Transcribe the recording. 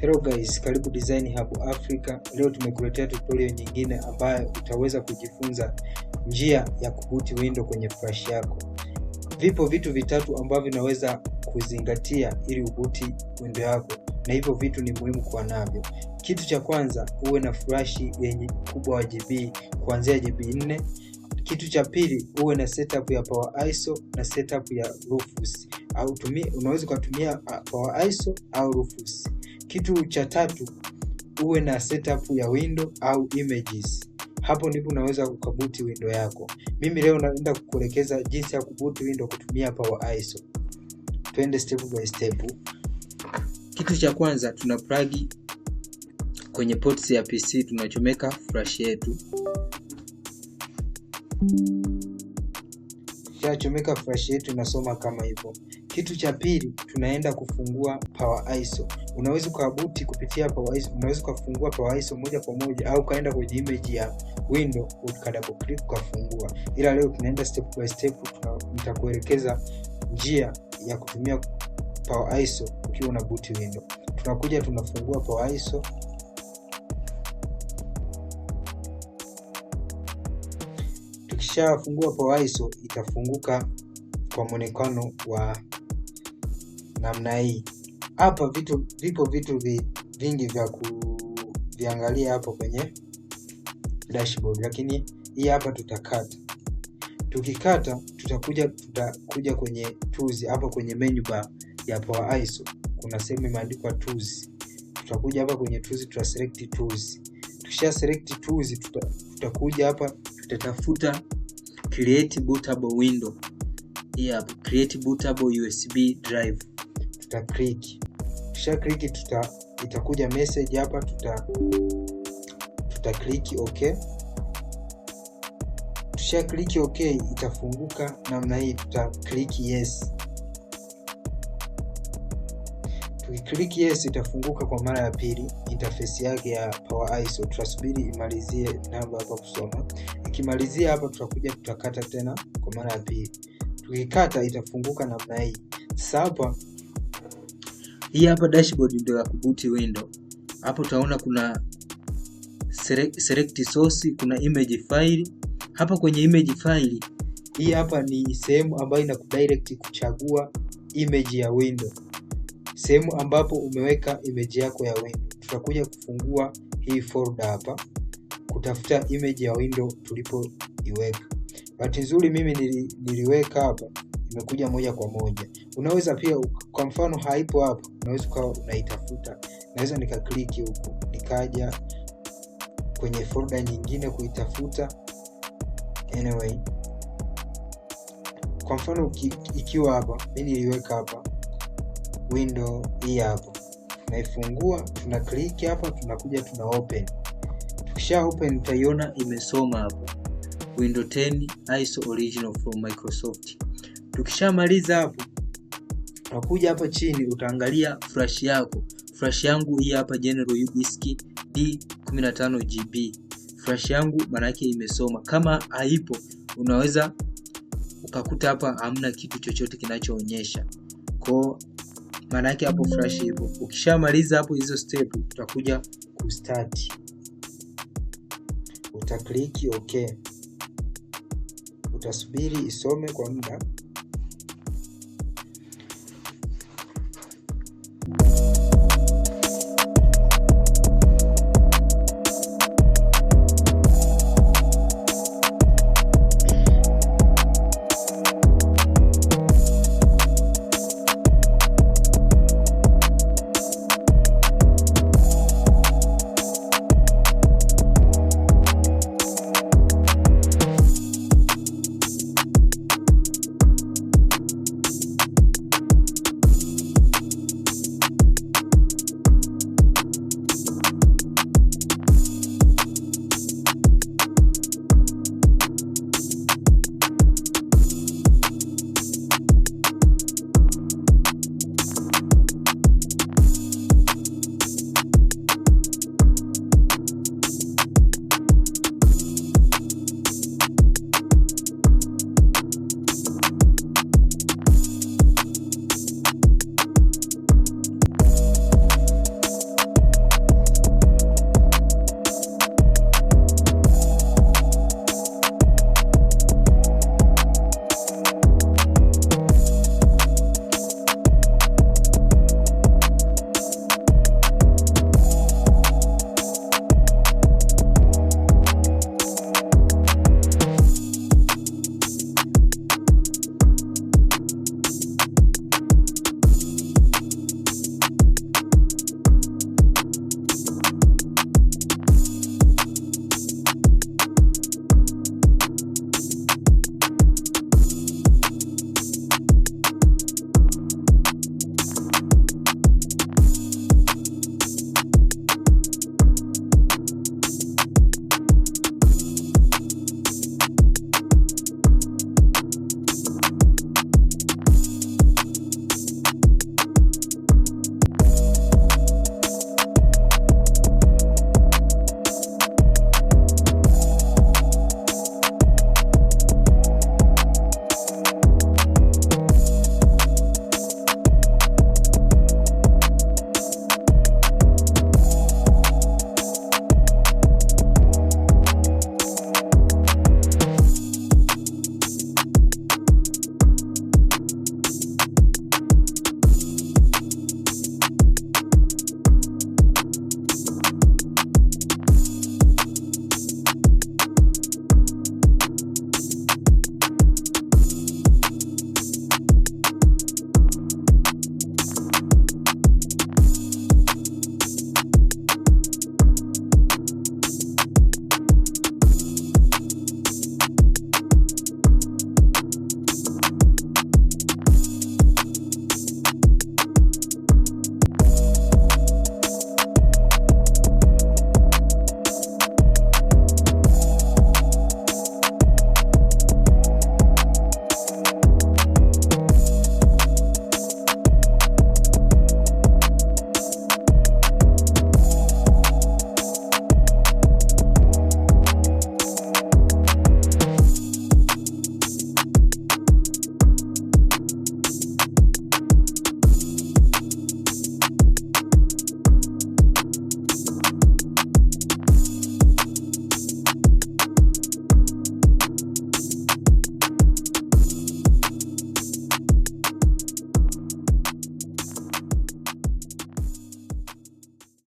Hello guys, karibu Design Hub Africa. Leo tumekuletea tutorial nyingine ambayo utaweza kujifunza njia ya kuboot window kwenye flash yako. Vipo vitu vitatu ambavyo unaweza kuzingatia ili uboot window yako, na hivyo vitu ni muhimu kuwa navyo. Kitu cha kwanza, uwe na flash yenye ukubwa wa GB kuanzia GB 4. Kitu cha pili, uwe na setup ya Power ISO na setup ya rufsi, au unaweza kutumia Power ISO au rufsi. Kitu cha tatu, uwe na setup ya window au images. Hapo ndipo unaweza kuboot window yako. Mimi leo naenda kukuelekeza jinsi ya kuboot window kutumia Power ISO. Twende step by step. Kitu cha kwanza, tuna plug kwenye ports ya PC, tunachomeka flash yetu. Chomeka flash yetu inasoma kama hivyo. Kitu cha pili, tunaenda kufungua Power ISO. Unaweza kuboot kupitia Power ISO, unaweza kufungua Power ISO moja kwa moja au kaenda kwenye image ya window ukadouble click ukafungua. Ila leo tunaenda step by step, nitakuelekeza njia ya kutumia Power ISO ukiwa una boot window. Tunakuja tunafungua Power ISO. Tukishafungua Power ISO itafunguka kwa muonekano wa namna hii. Hapa vipo vitu vingi vya kuviangalia hapo kwenye dashboard, lakini hii hapa tutakata. Tukikata tutakuja kwenye tools. Hapa kwenye menu bar ya Power ISO kuna sehemu imeandikwa tools. Tutakuja hapa kwenye tools, tuta select tools. Tukisha select tools tutakuja hapa, tutatafuta create bootable window. Hii hapa create bootable USB drive, tuta click. Kisha click itakuja message hapa, tuta click okay. Kisha click okay, itafunguka namna hii, tuta click yes. Tukiclick yes itafunguka kwa mara ya pili interface yake ya Power ISO. Tutasubiri imalizie namba hapa kusoma. Ikimalizia hapa tutakuja tutakata tena kwa mara ya pili. Tukikata itafunguka namna hii. Sasa hapa hii hapa dashboard ndio ya kuboot window. Hapo utaona kuna select source, kuna image file. Hapa kwenye image file hii hapa ni sehemu ambayo inakudirect kuchagua image ya window, sehemu ambapo umeweka image yako ya window. Tutakuja kufungua hii folder hapa kutafuta image ya window tulipoiweka. Bahati nzuri mimi niliweka hapa, imekuja moja kwa moja. Unaweza pia, kwa mfano haipo hapa, unaweza kwa unaitafuta. Naweza nika click huko nikaja kwenye folder nyingine kuitafuta. Anyway, kwa mfano ikiwa hapa mimi niliweka hapa window hii hapa, naifungua, tuna click hapa, tunakuja tuna open. Tukisha open utaiona imesoma hapa Windows 10 ISO original from Microsoft. Tukishamaliza hapo utakuja hapa chini utaangalia flash yako. Flash yangu hii hapa general disk D15 GB. Flash yangu maana yake imesoma. Kama haipo unaweza ukakuta hapa hamna kitu chochote kinachoonyesha. Kwa maana yake hapo flash ipo. Ukishamaliza hapo hizo step utakuja kustart. Uta click okay. Utasubiri isome kwa muda.